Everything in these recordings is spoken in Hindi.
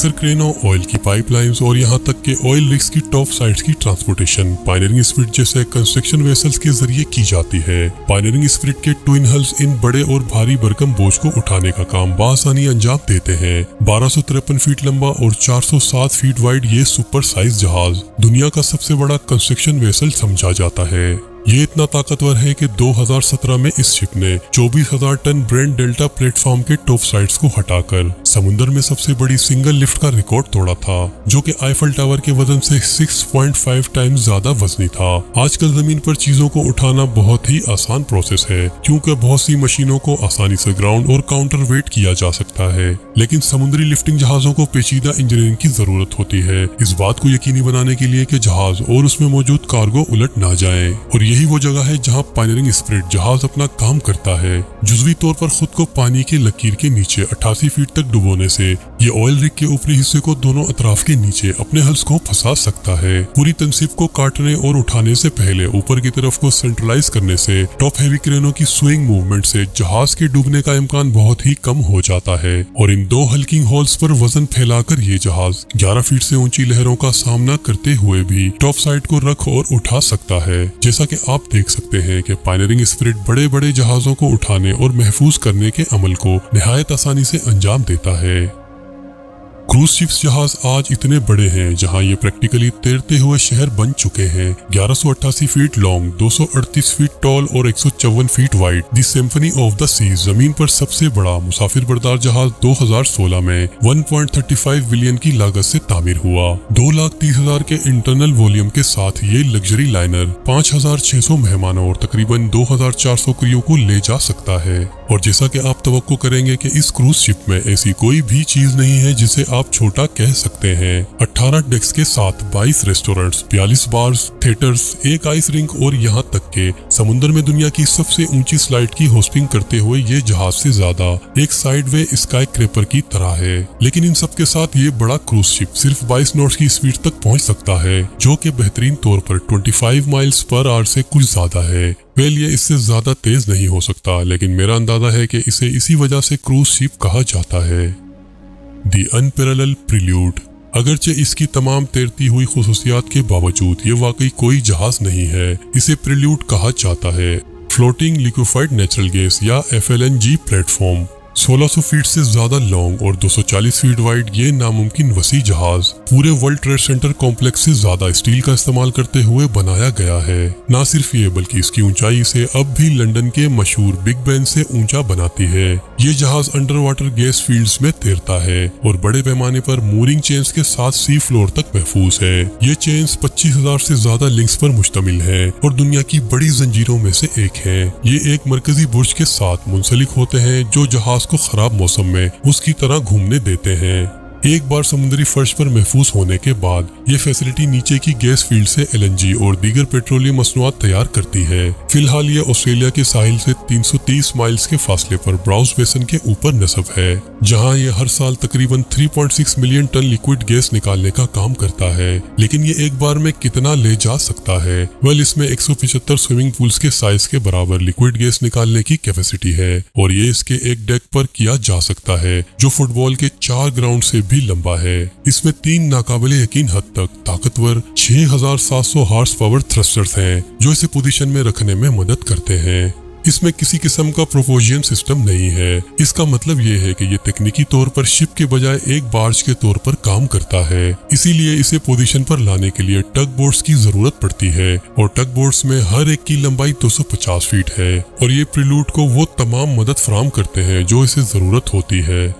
टैंकर क्रेनों, ऑयल की पाइपलाइंस और यहाँ तक के ऑयल रिग्स की टॉप साइट्स की ट्रांसपोर्टेशन पायनियरिंग स्पिरिट जैसे कंस्ट्रक्शन वेसल्स के जरिए की जाती है। पायनियरिंग स्पिरिट के ट्विन हल्स इन बड़े और भारी भरकम बोझ को उठाने का काम बआसानी अंजाम देते हैं। 1253 फीट लंबा और 407 फीट वाइड ये सुपर साइज जहाज दुनिया का सबसे बड़ा कंस्ट्रक्शन वेसल समझा जाता है। ये इतना ताकतवर है कि 2017 में इस शिप ने 24,000 टन ब्रेंट डेल्टा प्लेटफॉर्म के टॉप साइड्स को हटाकर समुद्र में सबसे बड़ी सिंगल लिफ्ट का रिकॉर्ड तोड़ा था, जो कि आईफल टावर के वजन से 6.5 टाइम्स ज्यादा वजनी था। आजकल जमीन पर चीजों को उठाना बहुत ही आसान प्रोसेस है, क्योंकि बहुत सी मशीनों को आसानी से ग्राउंड और काउंटर वेट किया जा सकता है, लेकिन समुद्री लिफ्टिंग जहाजों को पेचीदा इंजीनियरिंग की जरूरत होती है, इस बात को यकीनी बनाने के लिए कि जहाज और उसमें मौजूद कार्गो उलट ना जाए। और यही वो जगह है जहां पायनियरिंग स्पिरिट जहाज अपना काम करता है। जुजवी तौर पर खुद को पानी की लकीर के नीचे 88 फीट तक डुबोने से ये ऑयल रिग के ऊपरी हिस्से को दोनों अतराफ के नीचे अपने हल्स को फंसा सकता है। पूरी तनसीब को काटने और उठाने से पहले ऊपर की तरफ को सेंट्रलाइज करने से टॉप हैवी क्रेनों की स्विंग मूवमेंट से जहाज के डूबने का इम्कान बहुत ही कम हो जाता है। और इन दो हल्किंग होल्स पर वजन फैलाकर ये जहाज 11 फीट से ऊंची लहरों का सामना करते हुए भी टॉप साइड को रख और उठा सकता है। जैसा कि आप देख सकते हैं कि पायनियरिंग स्पिरिट बड़े बड़े जहाजों को उठाने और महफूज करने के अमल को निहायत आसानी से अंजाम देता है। क्रूज शिप्स जहाज आज इतने बड़े हैं जहां ये प्रैक्टिकली तैरते हुए शहर बन चुके हैं। 1188 फीट लॉन्ग, 238 फीट टॉल और 154 feet wide the symphony of the seas जमीन पर सबसे बड़ा मुसाफिर बरदार जहाज 2016 में 1.35 बिलियन की लागत से तामीर हुआ। 2,30,000 के इंटरनल वॉल्यूम के साथ ये लग्जरी लाइनर 5,600 मेहमानों और तकरीबन 2,400 क्रू को ले जा सकता है। और जैसा कि आप तवक्को करेंगे कि इस क्रूज शिप में ऐसी कोई भी चीज नहीं है जिसे आप छोटा कह सकते हैं। 18 डेक्स के साथ 22 रेस्टोरेंट्स, 42 बार्स, थिएटर्स, एक आइस रिंक और यहाँ तक के समुद्र में दुनिया की सबसे ऊंची स्लाइड की होस्टिंग करते हुए ये जहाज से ज्यादा एक साइडवे स्काई क्रैपर की तरह है। लेकिन इन सब के साथ ये बड़ा क्रूज शिप सिर्फ 22 नॉट्स की स्पीड तक पहुंच सकता है, जो कि बेहतरीन तौर पर 25 माइल्स पर आवर से कुछ ज्यादा है। ये इससे ज्यादा तेज नहीं हो सकता, लेकिन मेरा अंदाजा है कि इसे इसी वजह से क्रूज शिप कहा जाता है। दी अनपैरेलल्ड प्रील्यूड। अगरचे इसकी तमाम तैरती हुई खुसूसियात के बावजूद ये वाकई कोई जहाज नहीं है। इसे प्रील्यूड कहा जाता है। फ्लोटिंग लिक्विफाइड नेचुरल गैस या FLNG प्लेटफॉर्म। 1600 फीट से ज्यादा लॉन्ग और 240 फीट वाइड ये नामुमकिन वसी जहाज पूरे वर्ल्ड ट्रेड सेंटर कॉम्प्लेक्स से ज्यादा स्टील का इस्तेमाल करते हुए बनाया गया है। ना सिर्फ ये बल्कि इसकी ऊंचाई से अब भी लंदन के मशहूर बिग बेन से ऊंचा बनाती है। ये जहाज अंडर वाटर गैस फील्ड्स में तैरता है और बड़े पैमाने पर मूरिंग चेन्स के साथ सी फ्लोर तक महफूज है। ये चेन्स 25,000 से ज्यादा लिंक्स पर मुश्तमिल है और दुनिया की बड़ी जंजीरों में से एक है। ये एक मरकजी बुर्ज के साथ मुंसलिक होते हैं जो जहाज को खराब मौसम में उसकी तरह घूमने देते हैं। एक बार समुद्री फर्श पर महफूज होने के बाद ये फैसिलिटी नीचे की गैस फील्ड से LNG और दीगर पेट्रोलियम मसनूआत तैयार करती है। फिलहाल ये ऑस्ट्रेलिया के साहिल से 330 माइल्स के फासले पर ब्राउज बेसन के ऊपर नस्ब है, जहां ये हर साल तकरीबन 3.6 मिलियन टन लिक्विड गैस निकालने का काम करता है। लेकिन ये एक बार में कितना ले जा सकता है? इसमें 175 स्विमिंग पूल्स के साइज के बराबर लिक्विड गैस निकालने की कैपेसिटी है और ये इसके एक डेक पर किया जा सकता है, जो फुटबॉल के 4 ग्राउंड से भी लंबा है। इसमें 3 नाकाबिले यकीन हद तक ताकतवर 6,700 हॉर्स पावर थ्रस्टर्स हैं, जो इसे पोजीशन में रखने में मदद करते हैं। इसमें किसी किस्म का प्रोपोजियन सिस्टम नहीं है। इसका मतलब ये है कि ये तकनीकी तौर पर शिप के बजाय एक बार्ज के तौर पर काम करता है। इसीलिए इसे पोजीशन पर लाने के लिए टग बोट्स की जरूरत पड़ती है और टग बोट्स में हर एक की लंबाई 250 फीट है और ये प्रील्यूड को वो तमाम मदद फराहम करते हैं जो इसे जरूरत होती है।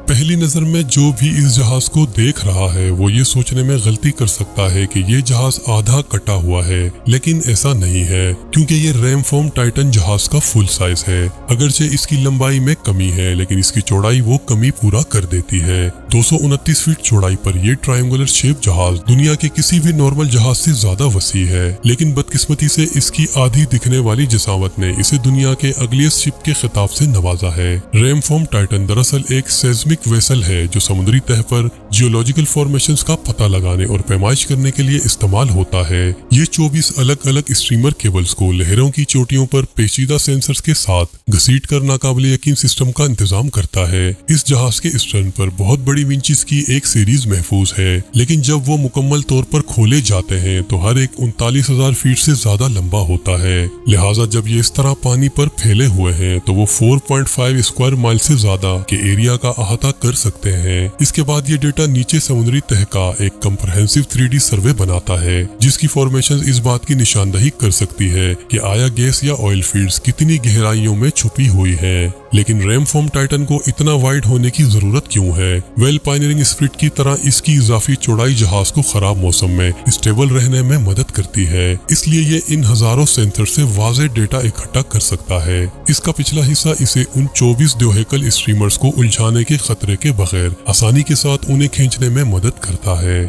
पहली नजर में जो भी इस जहाज को देख रहा है वो ये सोचने में गलती कर सकता है कि ये जहाज आधा कटा हुआ है, लेकिन ऐसा नहीं है, क्योंकि ये रैमफॉर्म टाइटन जहाज का फुल साइज है। अगरचे इसकी लंबाई में कमी है, लेकिन इसकी चौड़ाई वो कमी पूरा कर देती है। 229 फीट चौड़ाई पर यह ट्रायंगुलर शेप जहाज दुनिया के किसी भी नॉर्मल जहाज से ज्यादा वसी है, लेकिन बदकिस्मती से इसकी आधी दिखने वाली जिसावत ने इसे दुनिया के अगली शिप के खिताब से नवाजा है। रैमफॉर्म टाइटन दरअसल एक सेस्मिक सेस्मिक वेसल है जो समुद्री तह पर जियोलॉजिकल फॉर्मेशंस का पता लगाने और पैमाइश करने के लिए इस्तेमाल होता है। ये 24 अलग अलग स्ट्रीमर केबल्स को लहरों की चोटियों पर पेचीदा सेंसर्स के साथ घसीट कर नाकाबिले यकीन सिस्टम का इंतजाम करता है। इस जहाज के स्टर्न पर बहुत बड़ी विंचेस की एक सीरीज महफूज है, लेकिन जब वो मुकम्मल तौर पर खोले जाते हैं तो हर एक 39,000 फीट से ज्यादा लंबा होता है। लिहाजा जब ये इस तरह पानी पर फैले हुए हैं तो वो 4.5 स्क्वायर माइल से ज्यादा के एरिया का अहाता कर सकते हैं। इसके बाद ये डेटा नीचे समुद्री तह का एक कंप्रहेंसिव 3D सर्वे बनाता है, जिसकी फॉर्मेशन इस बात की निशानदही कर सकती है कि आया गैस या ऑयल फील्ड्स कितनी गहराइयों में छुपी हुई है। लेकिन रैमफॉर्म टाइटन को इतना वाइड होने की जरूरत क्यों है? वेल, पायनियरिंग स्पिरिट की तरह इसकी इजाफी चौड़ाई जहाज को खराब मौसम में स्टेबल रहने में मदद करती है, इसलिए ये इन हजारों सेंसर से वाज़ेह डेटा इकट्ठा कर सकता है। इसका पिछला हिस्सा इसे उन 24 द्योहेकल स्ट्रीमर्स को उलझाने के खतरे के बगैर आसानी के साथ उन्हें खींचने में मदद करता है।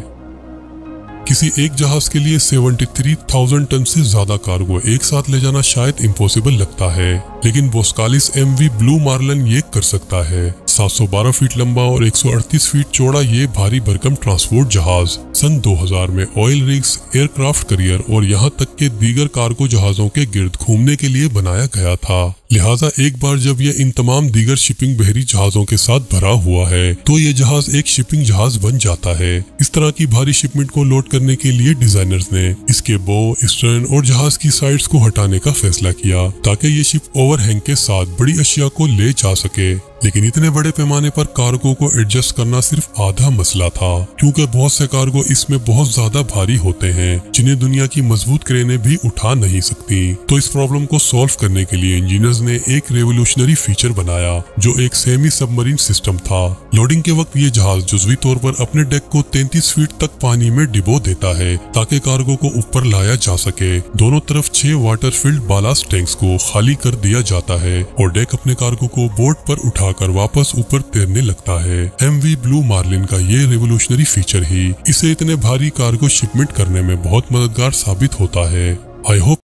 किसी एक जहाज के लिए 73,000 टन से ज्यादा कार्गो एक साथ ले जाना शायद इम्पॉसिबल लगता है, लेकिन बोस्कालिस MV ब्लू मार्लिन ये कर सकता है। 712 फीट लंबा और 138 फीट चौड़ा ये भारी भरकम ट्रांसपोर्ट जहाज सन 2000 में ऑयल रिग्स, एयरक्राफ्ट करियर और यहाँ तक के दीगर कार्गो जहाजों के गिर्द घूमने के लिए बनाया गया था। लिहाजा एक बार जब ये इन तमाम दीगर शिपिंग बहरी जहाजों के साथ भरा हुआ है तो ये जहाज एक शिपिंग जहाज बन जाता है। इस तरह की भारी शिपमेंट को लोड करने के लिए डिजाइनर्स ने इसके बो, स्टर्न और जहाज की साइड्स को हटाने का फैसला किया ताकि ये शिप ओवरहैंग के साथ बड़ी अशिया को ले जा सके। लेकिन इतने बड़े पैमाने पर कार्गो को एडजस्ट करना सिर्फ आधा मसला था, क्योंकि बहुत से कार्गो इसमें बहुत ज्यादा भारी होते हैं जिन्हें दुनिया की मजबूत क्रेनें भी उठा नहीं सकती। तो इस प्रॉब्लम को सॉल्व करने के लिए इंजीनियर्स ने एक रेवोल्यूशनरी फीचर बनाया जो एक सेमी सबमरीन सिस्टम था। लोडिंग के वक्त ये जहाज जुज़वी तौर पर अपने डेक को 33 फीट तक पानी में डिबो देता है ताकि कार्गो को ऊपर लाया जा सके। दोनों तरफ 6 वाटर फिल्ड बालास्ट टैंक्स को खाली कर दिया जाता है और डेक अपने कार्गो को बोट पर उठाकर वापस ऊपर तैरने लगता है। MV ब्लू मार्लिन का ये रेवोल्यूशनरी फीचर ही इसे इतने भारी कार्गो शिपमेंट करने में बहुत मददगार साबित होता है। I hope